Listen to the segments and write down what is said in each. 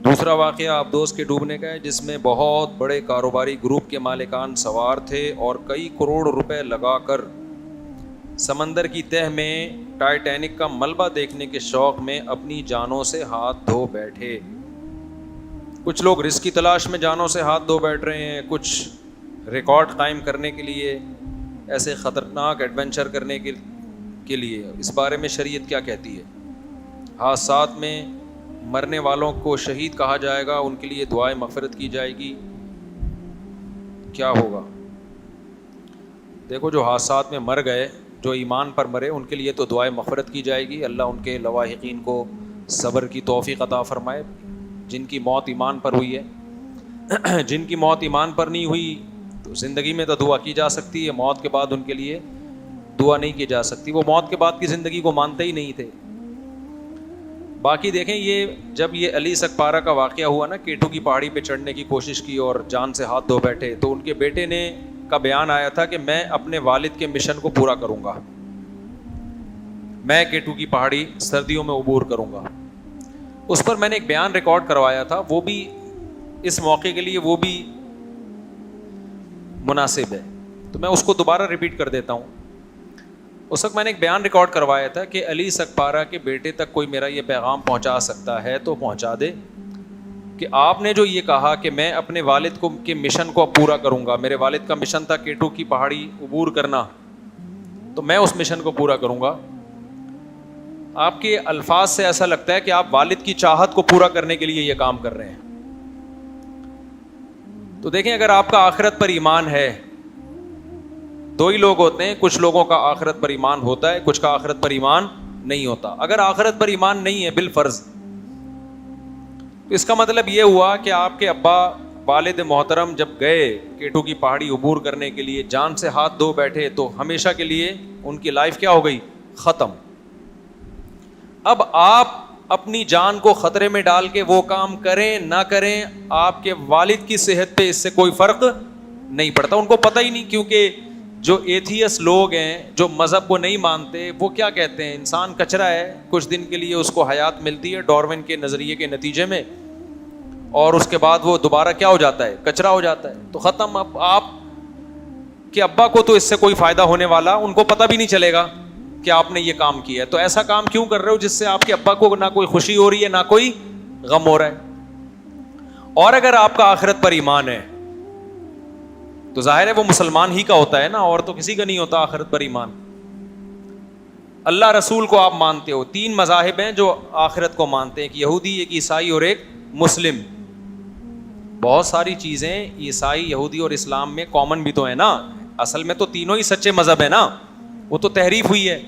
دوسرا واقعہ ابدوس کے ڈوبنے کا ہے، جس میں بہت بڑے کاروباری گروپ کے مالکان سوار تھے اور کئی کروڑ روپے لگا کر سمندر کی تہہ میں ٹائٹینک کا ملبہ دیکھنے کے شوق میں اپنی جانوں سے ہاتھ دھو بیٹھے۔ کچھ لوگ رزق کی تلاش میں جانوں سے ہاتھ دھو بیٹھ رہے ہیں، کچھ ریکارڈ قائم کرنے کے لیے، ایسے خطرناک ایڈونچر کرنے کے لیے۔ اس بارے میں شریعت کیا کہتی ہے؟ حادثات میں مرنے والوں کو شہید کہا جائے گا، ان کے لیے دعائے مغفرت کی جائے گی، کیا ہوگا؟ دیکھو، جو حادثات میں مر گئے، جو ایمان پر مرے، ان کے لیے تو دعائے مغفرت کی جائے گی، اللہ ان کے لواحقین کو صبر کی توفیق عطا فرمائے۔ جن کی موت ایمان پر ہوئی ہے، جن کی موت ایمان پر نہیں ہوئی تو زندگی میں تو دعا کی جا سکتی ہے، موت کے بعد ان کے لیے دعا نہیں کی جا سکتی، وہ موت کے بعد کی زندگی کو مانتے ہی نہیں تھے۔ باقی دیکھیں، یہ جب یہ علی سکپارہ کا واقعہ ہوا نا، کیٹو کی پہاڑی پہ چڑھنے کی کوشش کی اور جان سے ہاتھ دھو بیٹھے، تو ان کے بیٹے نے کا بیان آیا تھا کہ میں اپنے والد کے مشن کو پورا کروں گا، میں کیٹو کی پہاڑی سردیوں میں عبور کروں گا۔ اس پر میں نے ایک بیان ریکارڈ کروایا تھا، وہ بھی اس موقع کے لیے وہ بھی مناسب ہے، تو میں اس کو دوبارہ ریپیٹ کر دیتا ہوں۔ اس وقت میں نے ایک بیان ریکارڈ کروایا تھا کہ علی سکپارہ کے بیٹے تک کوئی میرا یہ پیغام پہنچا سکتا ہے تو پہنچا دے کہ آپ نے جو یہ کہا کہ میں اپنے والد کے مشن کو پورا کروں گا، میرے والد کا مشن تھا کیٹو کی پہاڑی عبور کرنا، تو میں اس مشن کو پورا کروں گا۔ آپ کے الفاظ سے ایسا لگتا ہے کہ آپ والد کی چاہت کو پورا کرنے کے لیے یہ کام کر رہے ہیں۔ تو دیکھیں، اگر آپ کا آخرت پر ایمان ہے، دو ہی لوگ ہوتے ہیں، کچھ لوگوں کا آخرت پر ایمان ہوتا ہے، کچھ کا آخرت پر ایمان نہیں ہوتا۔ اگر آخرت پر ایمان نہیں ہے بالفرض، تو اس کا مطلب یہ ہوا کہ آپ کے ابا والد محترم جب گئے کیٹو کی پہاڑی عبور کرنے کے لیے، جان سے ہاتھ دھو بیٹھے، تو ہمیشہ کے لیے ان کی لائف کیا ہو گئی؟ ختم۔ اب آپ اپنی جان کو خطرے میں ڈال کے وہ کام کریں نہ کریں، آپ کے والد کی صحت پہ اس سے کوئی فرق نہیں پڑتا۔ ان کو پتہ ہی نہیں، کیونکہ جو ایتھیس لوگ ہیں، جو مذہب کو نہیں مانتے، وہ کیا کہتے ہیں؟ انسان کچرا ہے، کچھ دن کے لیے اس کو حیات ملتی ہے ڈارون کے نظریے کے نتیجے میں، اور اس کے بعد وہ دوبارہ کیا ہو جاتا ہے؟ کچرا ہو جاتا ہے، تو ختم۔ اب آپ کے ابا کو تو اس سے کوئی فائدہ ہونے والا، ان کو پتہ بھی نہیں چلے گا کہ آپ نے یہ کام کیا ہے، تو ایسا کام کیوں کر رہے ہو جس سے آپ کے ابا کو نہ کوئی خوشی ہو رہی ہے نہ کوئی غم ہو رہا ہے؟ اور اگر آپ کا آخرت پر ایمان ہے تو ظاہر ہے وہ مسلمان ہی کا ہوتا ہے نا، اور تو کسی کا نہیں ہوتا آخرت پر ایمان۔ اللہ رسول کو آپ مانتے ہو، تین مذاہب ہیں جو آخرت کو مانتے ہیں، ایک یہودی، ایک عیسائی اور ایک مسلم۔ بہت ساری چیزیں عیسائی، یہودی اور اسلام میں کامن بھی تو ہیں نا، اصل میں تو تینوں ہی سچے مذہب ہیں نا، وہ تو تحریف ہوئی ہے،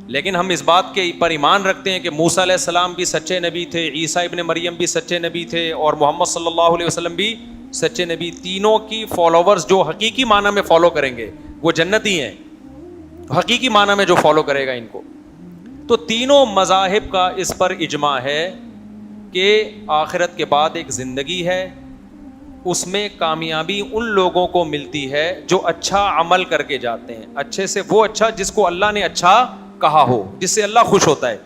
لیکن ہم اس بات کے پر ایمان رکھتے ہیں کہ موسیٰ علیہ السلام بھی سچے نبی تھے، عیسیٰ ابن مریم بھی سچے نبی تھے، اور محمد صلی اللہ علیہ وسلم بھی سچے نبی۔ تینوں کی فالوورز جو حقیقی معنی میں فالو کریں گے وہ جنتی ہیں، حقیقی معنی میں جو فالو کرے گا ان کو۔ تو تینوں مذاہب کا اس پر اجماع ہے کہ آخرت کے بعد ایک زندگی ہے، اس میں کامیابی ان لوگوں کو ملتی ہے جو اچھا عمل کر کے جاتے ہیں، اچھے سے وہ اچھا جس کو اللہ نے اچھا کہا ہو، جس سے اللہ خوش ہوتا ہے،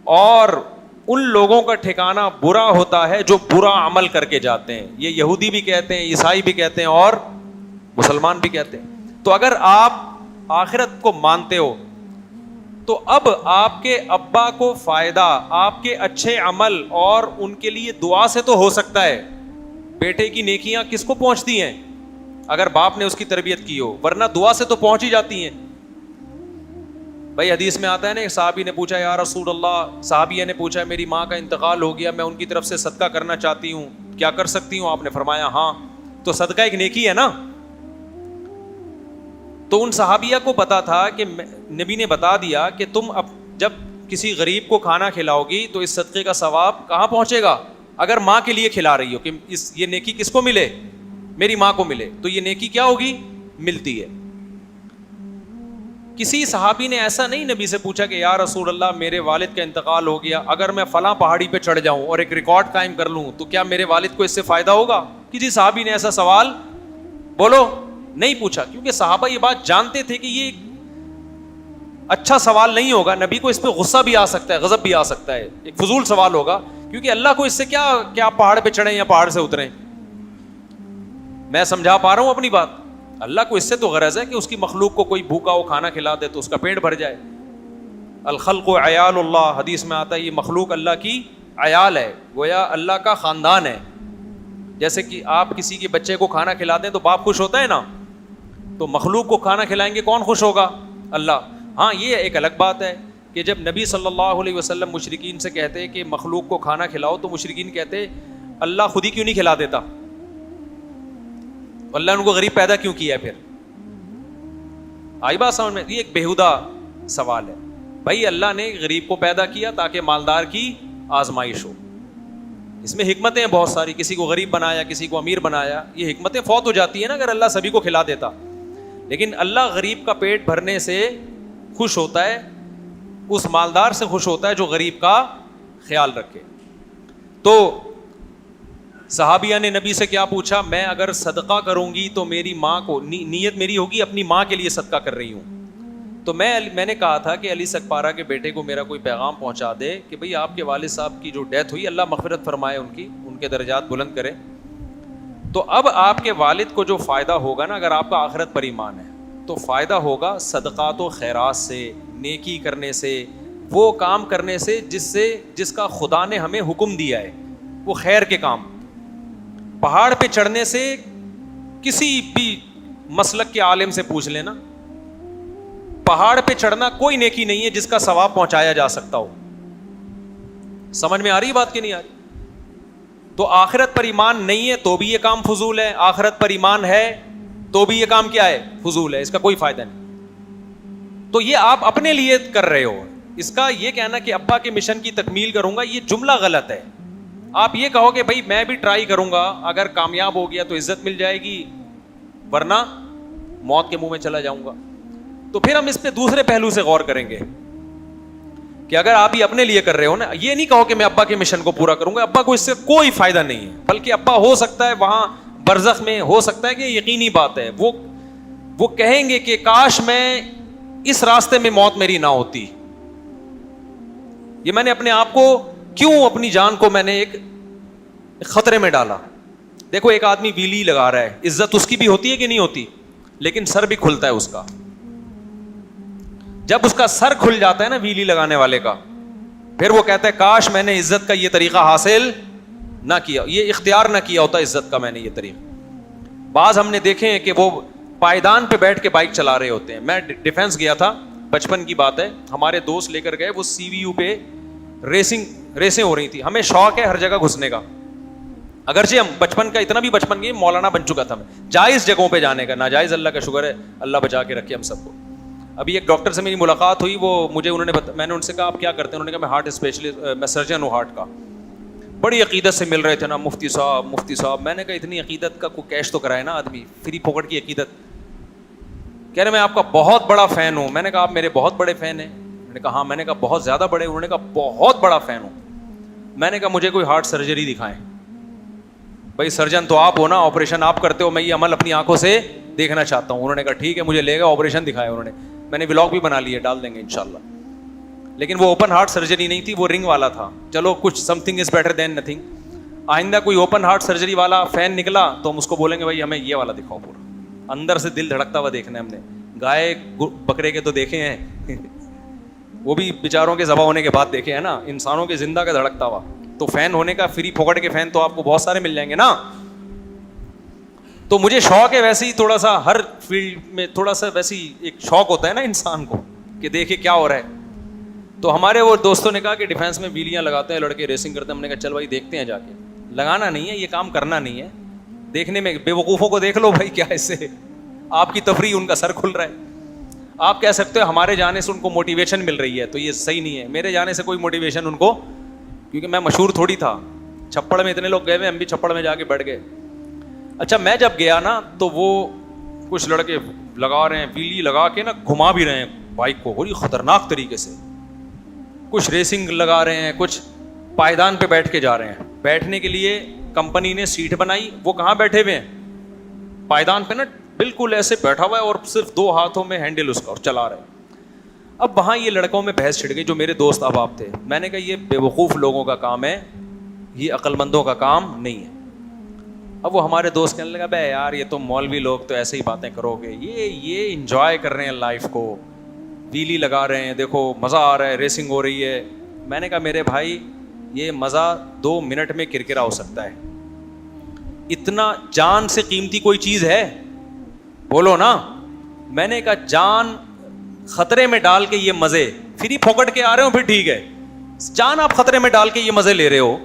اور ان لوگوں کا ٹھکانہ برا ہوتا ہے جو برا عمل کر کے جاتے ہیں۔ یہ یہودی بھی کہتے ہیں، عیسائی بھی کہتے ہیں، اور مسلمان بھی کہتے ہیں۔ تو اگر آپ آخرت کو مانتے ہو تو اب آپ کے ابا کو فائدہ آپ کے اچھے عمل اور ان کے لیے دعا سے تو ہو سکتا ہے۔ بیٹے کی نیکیاں کس کو پہنچتی ہیں؟ اگر باپ نے اس کی تربیت کی ہو، ورنہ دعا سے تو پہنچ ہی جاتی ہیں۔ بھائی حدیث میں آتا ہے نا، ایک صحابی نے پوچھا یا رسول اللہ، صحابیہ نے پوچھا میری ماں کا انتقال ہو گیا، میں ان کی طرف سے صدقہ کرنا چاہتی ہوں، کیا کر سکتی ہوں؟ آپ نے فرمایا ہاں۔ تو صدقہ ایک نیکی ہے نا۔ تو ان صحابیہ کو پتا تھا کہ نبی نے بتا دیا کہ تم اب جب کسی غریب کو کھانا کھلاؤ گی تو اس صدقے کا ثواب کہاں پہنچے گا؟ اگر ماں کے لیے کھلا رہی ہو کہ یہ نیکی کس کو ملے؟ میری ماں کو ملے، تو یہ نیکی کیا ہوگی؟ ملتی ہے۔ کسی صحابی نے ایسا نہیں نبی سے پوچھا کہ یا رسول اللہ میرے والد کا انتقال ہو گیا، اگر میں فلاں پہاڑی پہ چڑھ جاؤں اور ایک ریکارڈ قائم کر لوں تو کیا میرے والد کو اس سے فائدہ ہوگا؟ کسی صحابی نے ایسا سوال بولو نہیں پوچھا، کیونکہ صحابہ یہ بات جانتے تھے کہ یہ اچھا سوال نہیں ہوگا، نبی کو اس پہ غصہ بھی آ سکتا ہے، غضب بھی آ سکتا ہے، ایک فضول سوال ہوگا کیونکہ اللہ کو اس سے کیا پہاڑ پہ چڑھیں یا پہاڑ سے اتریں. میں سمجھا پا رہا ہوں اپنی بات. اللہ کو اس سے تو غرض ہے کہ اس کی مخلوق کو کوئی بھوکا ہو کھانا کھلا دے تو اس کا پیٹ بھر جائے. الخلق عیال اللہ, حدیث میں آتا ہے یہ مخلوق اللہ کی عیال ہے, گویا اللہ کا خاندان ہے. جیسے کہ آپ کسی کے بچے کو کھانا کھلا دیں تو باپ خوش ہوتا ہے نا, تو مخلوق کو کھانا کھلائیں گے کون خوش ہوگا؟ اللہ. ہاں یہ ایک الگ بات ہے کہ جب نبی صلی اللہ علیہ وسلم مشرکین سے کہتے کہ مخلوق کو کھانا کھلاؤ تو مشرکین کہتے اللہ خود ہی کیوں نہیں کھلا دیتا, اللہ نے ان کو غریب پیدا کیوں کیا ہے؟ پھر آئی بات سمجھ میں؟ یہ ایک بیہودہ سوال ہے. بھائی اللہ نے غریب کو پیدا کیا تاکہ مالدار کی آزمائش ہو. اس میں حکمتیں بہت ساری, کسی کو غریب بنایا, کسی کو امیر بنایا, یہ حکمتیں فوت ہو جاتی ہیں نا اگر اللہ سبھی کو کھلا دیتا. لیکن اللہ غریب کا پیٹ بھرنے سے خوش ہوتا ہے, اس مالدار سے خوش ہوتا ہے جو غریب کا خیال رکھے. تو صحابیہ نے نبی سے کیا پوچھا؟ میں اگر صدقہ کروں گی تو میری ماں کو, نیت میری ہوگی اپنی ماں کے لیے صدقہ کر رہی ہوں, تو میں نے کہا تھا کہ علی سکپارہ کے بیٹے کو میرا کوئی پیغام پہنچا دے کہ بھئی آپ کے والد صاحب کی جو ڈیتھ ہوئی اللہ مغفرت فرمائے, ان کے درجات بلند کرے. تو اب آپ کے والد کو جو فائدہ ہوگا نا, اگر آپ کا آخرت پر ایمان ہے تو فائدہ ہوگا صدقات و خیرات سے, نیکی کرنے سے, وہ کام کرنے سے جس کا خدا نے ہمیں حکم دیا ہے, وہ خیر کے کام. پہاڑ پہ چڑھنے سے کسی بھی مسلک کے عالم سے پوچھ لینا, پہاڑ پہ چڑھنا کوئی نیکی نہیں ہے جس کا ثواب پہنچایا جا سکتا ہو. سمجھ میں آ رہی بات کہ نہیں آ رہی؟ تو آخرت پر ایمان نہیں ہے تو بھی یہ کام فضول ہے, آخرت پر ایمان ہے تو بھی یہ کام کیا ہے؟ فضول ہے, اس کا کوئی فائدہ نہیں. تو یہ آپ اپنے لیے کر رہے ہو. اس کا یہ کہنا کہ ابا کے مشن کی تکمیل کروں گا, یہ جملہ غلط ہے. آپ یہ کہو کہ بھائی میں بھی ٹرائی کروں گا, اگر کامیاب ہو گیا تو عزت مل جائے گی, ورنہ موت کے منہ میں چلا جاؤں گا. تو پھر ہم اس پہ دوسرے پہلو سے غور کریں گے کہ اگر آپ یہ اپنے لیے کر رہے ہو نا, یہ نہیں کہو کہ میں ابا کے مشن کو پورا کروں گا, ابا کو اس سے کوئی فائدہ نہیں ہے, بلکہ ابا ہو سکتا ہے وہاں برزخ میں, ہو سکتا ہے کہ یقینی بات ہے وہ کہیں گے کہ کاش میں اس راستے میں موت میری نہ ہوتی, یہ میں نے اپنے آپ کو کیوں, اپنی جان کو میں نے ایک خطرے میں ڈالا. دیکھو ایک آدمی ویلی لگا رہا ہے, عزت اس کی بھی ہوتی ہے کہ نہیں ہوتی, لیکن سر بھی کھلتا ہے اس کا. جب اس کا سر کھل جاتا ہے نا ویلی لگانے والے کا, پھر وہ کہتا ہے کاش میں نے عزت کا یہ طریقہ حاصل نہ کیا, یہ اختیار نہ کیا ہوتا عزت کا میں نے یہ طریقہ. بعض ہم نے دیکھے ہیں کہ وہ پائیدان پہ بیٹھ کے بائک چلا رہے ہوتے ہیں. میں ڈیفینس گیا تھا, بچپن کی بات ہے, ہمارے دوست لے کر گئے, وہ سی وی یو پہ ریسیں ہو رہی تھی. ہمیں شوق ہے ہر جگہ گھسنے کا, اگرچہ ہم بچپن کا اتنا بھی بچپن کی مولانا بن چکا تھا میں, جائز جگہوں پہ جانے کا, ناجائز اللہ کا شکر ہے اللہ بچا کے رکھے ہم سب کو. ابھی ایک ڈاکٹر سے میری ملاقات ہوئی, وہ مجھے میں نے ان سے کہا آپ کیا کرتے ہیں؟ انہوں نے کہا میں ہارٹ اسپیشلسٹ, میں سرجن ہوں ہارٹ کا. بڑی عقیدت سے مل رہے تھے نا, مفتی صاحب. میں نے کہا اتنی عقیدت کا کوئی کیش تو کرائے نا آدمی, فری پوکٹ کی عقیدت. کہہ رہے میں آپ کا بہت بڑا فین ہوں. میں نے کہا آپ میرے بہت بڑے فین ہیں؟ میں نے کہا ہاں. میں نے کہا بہت زیادہ بڑے؟ انہوں نے کہا بہت بڑا فین ہوں. میں نے کہا مجھے کوئی ہارٹ سرجری دکھائیں. بھائی سرجن تو آپ ہو نا, آپریشن آپ کرتے ہو, میں یہ عمل اپنی آنکھوں سے دیکھنا چاہتا ہوں. انہوں نے کہا ٹھیک ہے, مجھے لے گا, آپریشن دکھایا انہوں نے. میں نے ولاگ بھی بنا لیے, ڈال دیں گے انشاءاللہ. لیکن وہ اوپن ہارٹ سرجری نہیں تھی, وہ رنگ والا تھا. چلو کچھ some thing is better than nothing. آئندہ کوئی اوپن ہارٹ سرجری والا فین نکلا تو ہم اس کو بولیں گے بھائی ہمیں یہ والا دکھاؤ, پورا اندر سے دل دھڑکتا ہوا دیکھنا ہے ہم نے. گائے بکرے کے تو دیکھے ہیں, وہ بھی بیچاروں کے ذبح ہونے کے بعد دیکھے ہیں نا, انسانوں کے زندہ کا دھڑکتا ہوا. تو فین ہونے کا, فری پھوکٹ کے فین تو آپ کو بہت سارے مل جائیں گے نا. تو مجھے شوق ہے ویسے ہی تھوڑا سا, ہر فیلڈ میں تھوڑا سا ویسے ہی ایک شوق ہوتا ہے نا انسان کو کہ دیکھے کیا ہو رہا ہے. تو ہمارے وہ دوستوں نے کہا کہ ڈیفینس میں ویلیاں لگاتے ہیں لڑکے, ریسنگ کرتے ہیں. ہم نے کہا چل بھائی دیکھتے ہیں جا کے. لگانا نہیں ہے, یہ کام کرنا نہیں ہے, دیکھنے میں بے وقوفوں کو دیکھ لو بھائی, کیا اس سے آپ کی تفریح, ان کا سر کھل رہا ہے. آپ کہہ سکتے ہو ہمارے جانے سے ان کو موٹیویشن مل رہی ہے, تو یہ صحیح نہیں ہے. میرے جانے سے کوئی موٹیویشن ان کو, کیونکہ میں مشہور تھوڑی تھا. چھپڑ میں اتنے لوگ گئے ہوئے, ہم بھی چھپڑ میں جا کے بیٹھ گئے. اچھا میں جب گیا نا تو وہ کچھ لڑکے لگا رہے ہیں, ویلی لگا کے نا گھما بھی رہے ہیں بائک کو بڑی خطرناک طریقے سے. کچھ ریسنگ لگا رہے ہیں, کچھ پائیدان پہ بیٹھ کے جا رہے ہیں. بیٹھنے کے لیے کمپنی نے سیٹ بنائی, وہ کہاں بیٹھے ہوئے ہیں؟ پائیدان پہ نا, بالکل ایسے بیٹھا ہوا ہے اور صرف 2 ہاتھوں میں ہینڈل اس کا, اور چلا رہے ہیں. اب وہاں یہ لڑکوں میں بحث چھڑ گئی, جو میرے دوست احباب تھے. میں نے کہا یہ بے وقوف لوگوں کا کام ہے, یہ عقل مندوں کا کام نہیں ہے. اب وہ ہمارے دوست کہنے لگا بے یار یہ تو مولوی لوگ تو ایسے ہی باتیں کرو گے, یہ انجوائے کر رہے ہیں لائف کو, ویلی لگا رہے ہیں, دیکھو مزہ آ رہا ہے, ریسنگ ہو رہی ہے. میں نے کہا میرے بھائی یہ مزہ 2 منٹ میں کرکرا ہو سکتا ہے, اتنا جان سے قیمتی کوئی چیز ہے؟ بولو نا. میں نے کہا جان خطرے میں ڈال کے یہ مزے پھر ہی پھوکٹ کے آ رہے ہو پھر ٹھیک ہے, جان آپ خطرے میں ڈال کے یہ مزے لے رہے ہو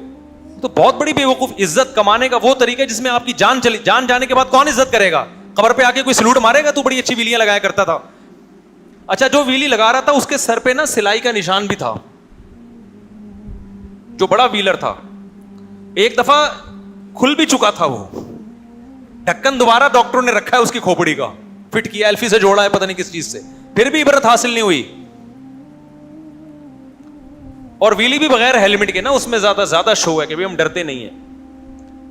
تو بہت بڑی بیوقوف. عزت کمانے کا وہ طریقہ ہے جس میں آپ کی جان چلی, جان جانے کے بعد کون عزت کرے گا؟ قبر پہ آ کے کوئی سلوٹ مارے گا تو بڑی اچھی ویلیاں لگایا کرتا تھا. اچھا جو ویلی لگا رہا تھا اس کے سر پہ نا سلائی کا نشان بھی تھا, جو بڑا ویلر تھا. ایک دفعہ کھل بھی چکا تھا وہ ڈھکن, دوبارہ ڈاکٹروں نے رکھا ہے اس کی کھوپڑی کا, فٹ کیا, ایلفی سے جوڑا ہے پتہ نہیں کس چیز سے, پھر بھی عبرت حاصل نہیں ہوئی. اور ویلی بھی بغیر ہیلمٹ کے نا, اس میں زیادہ شو ہے کہ ہم ڈرتے نہیں ہیں.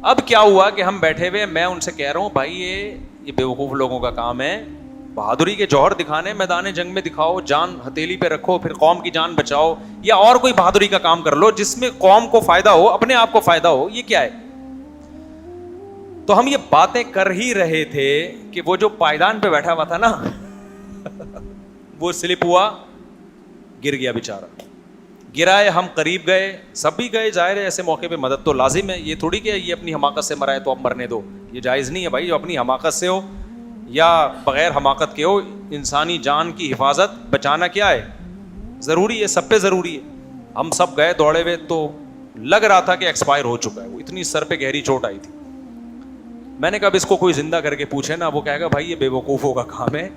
اب کیا ہوا کہ ہم بیٹھے ہوئے, میں ان سے کہہ رہا ہوں بھائی یہ بیوقوف لوگوں کا کام ہے, بہادری کے جوہر دکھانے میدان جنگ میں دکھاؤ, جان ہتھیلی پہ رکھو, پھر قوم کی جان بچاؤ, یا اور کوئی بہادری کا کام کر لو جس میں قوم کو فائدہ ہو, اپنے آپ کو فائدہ ہو. یہ کیا ہے؟ تو ہم یہ باتیں کر ہی رہے تھے کہ وہ جو پائیدان پہ بیٹھا ہوا تھا نا وہ سلپ ہوا, گر گیا بیچارہ. گرائے, ہم قریب گئے, سب بھی گئے, ظاہر ہے ایسے موقع پہ مدد تو لازم ہے. یہ تھوڑی کہ یہ اپنی حماقت سے مرا ہے تو اب مرنے دو, یہ جائز نہیں ہے بھائی. جو اپنی حماقت سے ہو یا بغیر حماقت کے ہو, انسانی جان کی حفاظت بچانا کیا ہے, ضروری ہے, سب پہ ضروری ہے. ہم سب گئے دوڑے ہوئے تو لگ رہا تھا کہ ایکسپائر ہو چکا ہے, وہ اتنی سر پہ گہری چوٹ آئی تھی. میں نے کہا اب اس کو کوئی زندہ کر کے پوچھے نا, وہ کہے گا بھائی یہ بے وقوفوں کا کام ہے,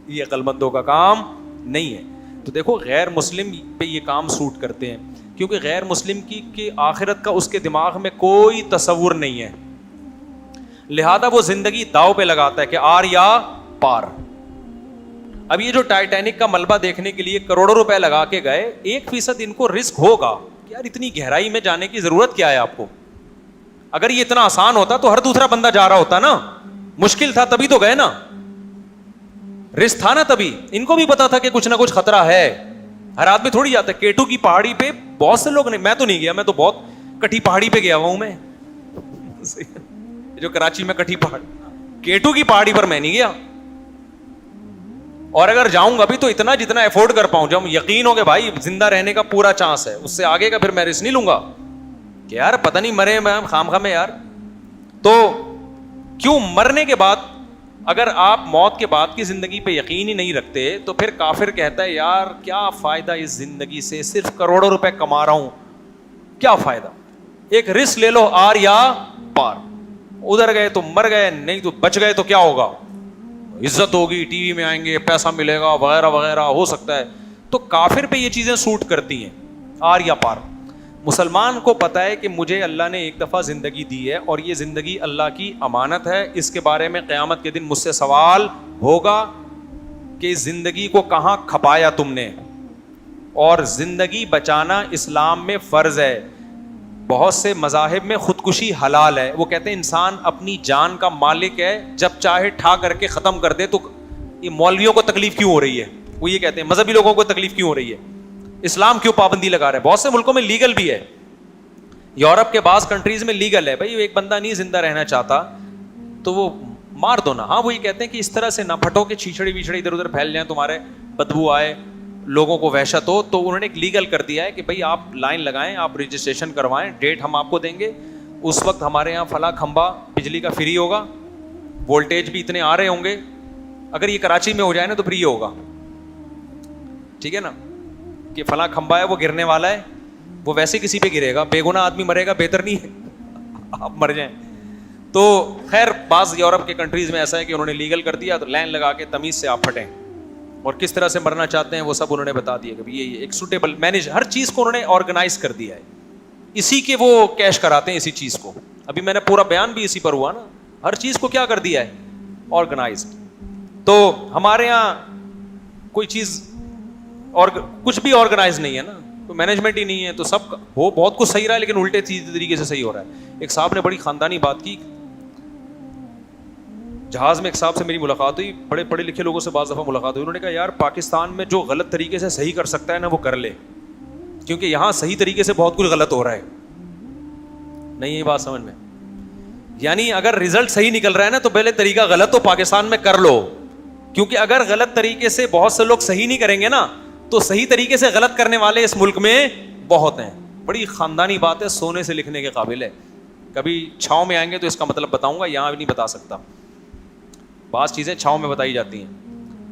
یہ عقل مندوں کا کام نہیں ہے. تو دیکھو غیر مسلم پہ یہ کام سوٹ کرتے ہیں کیونکہ غیر مسلم کی آخرت کا اس کے دماغ میں کوئی تصور نہیں ہے, لہذا وہ زندگی داؤ پہ لگاتا ہے کہ آر یا پار. اب یہ جو ٹائٹینک کا ملبہ دیکھنے کے لیے کروڑوں روپے لگا کے گئے, 1% ان کو رسک ہوگا کہ یار اتنی گہرائی میں جانے کی ضرورت کیا ہے آپ کو. اگر یہ اتنا آسان ہوتا تو ہر دوسرا بندہ جا رہا ہوتا نا, مشکل تھا تبھی تو گئے نا, رسک تھا نا تبھی. ان کو بھی پتا تھا کہ کچھ نہ کچھ خطرہ ہے, ہر آدمی تھوڑی جاتا ہے. کیٹو کی پہاڑی پہ بہت سے لوگ نہیں, میں تو نہیں گیا, میں تو بہت کٹھی پہاڑی پہ گیا ہوا ہوں میں, جو کراچی میں کٹھی پہاڑی, کیٹو کی پہاڑی پر میں نہیں گیا. اور اگر جاؤں گا بھی تو اتنا جتنا افورڈ کر پاؤں, جب یقین ہو کہ بھائی زندہ رہنے کا پورا چانس ہے, اس سے آگے کا پھر میں رسک نہیں لوں گا کہ یار پتہ نہیں مرے میں خام خام میں یار. تو کیوں مرنے کے بعد, اگر آپ موت کے بعد کی زندگی پہ یقین ہی نہیں رکھتے تو پھر کافر کہتا ہے یار کیا فائدہ اس زندگی سے, صرف کروڑوں روپے کما رہا ہوں, کیا فائدہ. ایک رسک لے لو, آر یا پار. ادھر گئے تو مر گئے, نہیں تو بچ گئے تو کیا ہوگا, عزت ہوگی, ٹی وی میں آئیں گے, پیسہ ملے گا وغیرہ وغیرہ, ہو سکتا ہے. تو کافر پہ یہ چیزیں سوٹ کرتی ہیں, آر یا پار. مسلمان کو پتا ہے کہ مجھے اللہ نے ایک دفعہ زندگی دی ہے اور یہ زندگی اللہ کی امانت ہے, اس کے بارے میں قیامت کے دن مجھ سے سوال ہوگا کہ اس زندگی کو کہاں کھپایا تم نے. اور زندگی بچانا اسلام میں فرض ہے. بہت سے مذاہب میں خودکشی حلال ہے, وہ کہتے ہیں انسان اپنی جان کا مالک ہے, جب چاہے ٹھا کر کے ختم کر دے. تو یہ مولویوں کو تکلیف کیوں ہو رہی ہے, وہ یہ کہتے ہیں مذہبی لوگوں کو تکلیف کیوں ہو رہی ہے, اسلام کیوں پابندی لگا رہا ہے. بہت سے ملکوں میں لیگل بھی ہے, یورپ کے بعض کنٹریز میں لیگل ہے. بھائی ایک بندہ نہیں زندہ رہنا چاہتا تو وہ مار دو نا. ہاں وہ یہ کہتے ہیں کہ اس طرح سے نہ پھٹو کہ چھیچڑی ویچڑی ادھر ادھر پھیل جائیں, تمہارے بدبو آئے, لوگوں کو وحشت ہو. تو انہوں نے ایک لیگل کر دیا ہے کہ بھائی آپ لائن لگائیں, آپ رجسٹریشن کروائیں, ڈیٹ ہم آپ کو دیں گے, اس وقت ہمارے یہاں فلاں کھمبا بجلی کا فری ہوگا, وولٹیج بھی اتنے آ رہے ہوں گے. اگر یہ کراچی میں ہو جائے نا تو فری ہوگا, ٹھیک ہے نا, کہ فلاں کھمبا ہے وہ گرنے والا ہے, وہ ویسے کسی پہ گرے گا, بے گناہ آدمی مرے گا, بہتر نہیں ہے آپ مر جائیں. تو خیر بعض یورپ کے کنٹریز میں ایسا ہے کہ انہوں نے لیگل کر دیا, تو لائن لگا کے تمیز سے آپ پھٹیں, اور کس طرح سے مرنا چاہتے ہیں وہ سب انہوں نے بتا دیا کہ یہ ایک سوٹیبل مینیج, ہر چیز کو انہوں نے آرگنائز کر دیا ہے. اسی کے وہ کیش کراتے ہیں اسی چیز کو. ابھی میں نے پورا بیان بھی اسی پر ہوا نا, ہر چیز کو کیا کر دیا ہے, آرگنائزڈ. تو ہمارے یہاں کوئی چیز اور کچھ بھی آرگنائز نہیں ہے نا, کوئی مینجمنٹ ہی نہیں ہے, تو سب ہو بہت کچھ صحیح رہا ہے لیکن الٹے طریقے سے صحیح ہو رہا ہے. ایک صاحب نے بڑی خاندانی بات کی, جہاز میں ایک صاحب سے میری ملاقات ہوئی, بڑے پڑھے لکھے لوگوں سے بعض دفعہ ملاقات ہوئی. انہوں نے کہا یار پاکستان میں جو غلط طریقے سے صحیح کر سکتا ہے نا وہ کر لے, کیونکہ یہاں صحیح طریقے سے بہت کچھ غلط ہو رہا ہے. نہیں یہ بات سمجھ میں؟ یعنی اگر رزلٹ صحیح نکل رہا ہے نا تو پہلے طریقہ غلط تو پاکستان میں کر لو, کیونکہ اگر غلط طریقے سے بہت سے لوگ صحیح نہیں کریں گے نا تو صحیح طریقے سے غلط کرنے والے اس ملک میں بہت ہیں. بڑی خاندانی بات ہے, سونے سے لکھنے کے قابل ہے. کبھی چھاؤں میں آئیں گے تو اس کا مطلب بتاؤں گا, یہاں بھی نہیں بتا سکتا. بعض چیزیں چھاؤں میں بتائی جاتی ہیں.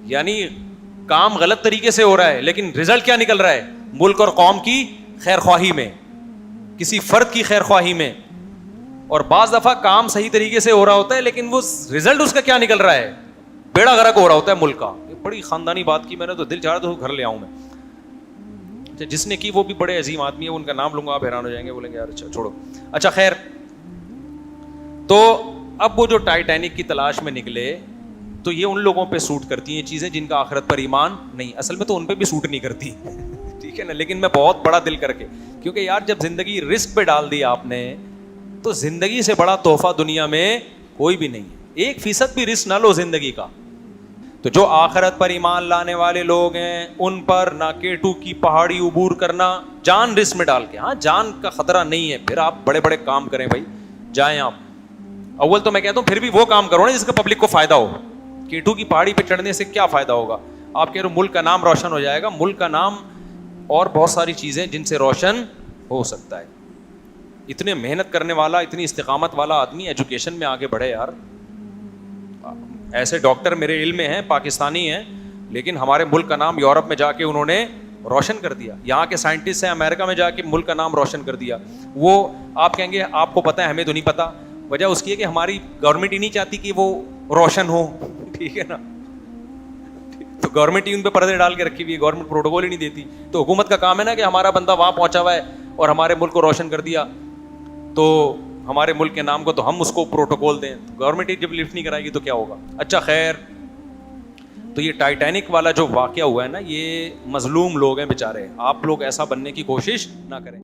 یعنی کام غلط طریقے سے ہو رہا ہے لیکن رزلٹ کیا نکل رہا ہے؟ ملک اور قوم کی خیر خواہی میں, کسی فرد کی خیر خواہی میں. اور بعض دفعہ کام صحیح طریقے سے ہو رہا ہوتا ہے لیکن وہ رزلٹ اس کا کیا نکل رہا ہے؟ بیڑا غرق ہو رہا ہوتا ہے ملک کا. بڑی خاندانی بات کی میں نے, تو دل چاہ رہا تو گھر لے آؤں میں. جس نے کی وہ بھی بڑے عظیم آدمی ہے, ان کا نام لوں گا آپ حیران ہو جائیں گے, بولیں گے یار اچھا چھوڑو. اچھا خیر, تو اب وہ جو ٹائٹینک کی تلاش میں نکلے تو یہ ان لوگوں پہ سوٹ کرتی ہیں چیزیں جن کا آخرت پر ایمان نہیں. اصل میں تو ان پہ بھی سوٹ نہیں کرتی, ٹھیک ہے نا, لیکن میں بہت بڑا دل کر کے, کیونکہ یار جب زندگی رسک پہ ڈال دی آپ نے تو زندگی سے بڑا تحفہ دنیا میں کوئی بھی نہیں ہے. 1% بھی رسک نہ لو زندگی کا. تو جو آخرت پر ایمان لانے والے لوگ ہیں ان پر نہ K2 کی پہاڑی عبور کرنا جان رسک میں ڈال کے. ہاں جان کا خطرہ نہیں ہے, پھر آپ بڑے بڑے کام کریں بھائی, جائیں آپ. اول تو میں کہتا ہوں پھر بھی وہ کام کرو نا جس کا پبلک کو فائدہ ہو. K2 کی پہاڑی پہ چڑھنے سے کیا فائدہ ہوگا؟ آپ کہہ رہے ہو ملک کا نام روشن ہو جائے گا. ملک کا نام اور بہت ساری چیزیں جن سے روشن ہو سکتا ہے. اتنے محنت کرنے والا, اتنی استقامت والا آدمی ایجوکیشن میں آگے بڑھے یار. ایسے ڈاکٹر میرے علم میں ہیں, پاکستانی ہیں, لیکن ہمارے ملک کا نام یورپ میں جا کے انہوں نے روشن کر دیا. یہاں کے سائنٹسٹ ہیں امریکہ میں جا کے ملک کا نام روشن کر دیا. وہ آپ کہیں گے آپ کو پتہ ہے ہمیں تو نہیں پتہ. وجہ اس کی ہے کہ ہماری گورنمنٹ ہی نہیں چاہتی کہ وہ روشن ہو, ٹھیک ہے نا. تو گورنمنٹ ہی ان پہ پردے ڈال کے رکھی ہوئی ہے, گورنمنٹ پروٹوکول ہی نہیں دیتی. تو حکومت کا کام ہے نا کہ ہمارا بندہ وہاں پہنچا ہوا ہے اور ہمارے ملک کو روشن کر دیا, تو ہمارے ملک کے نام کو تو ہم اس کو پروٹوکول دیں. گورنمنٹ ہی جب لفٹ نہیں کرائے گی تو کیا ہوگا؟ اچھا خیر, تو یہ ٹائٹینک والا جو واقعہ ہوا ہے نا, یہ مظلوم لوگ ہیں بیچارے. آپ لوگ ایسا بننے کی کوشش نہ کریں.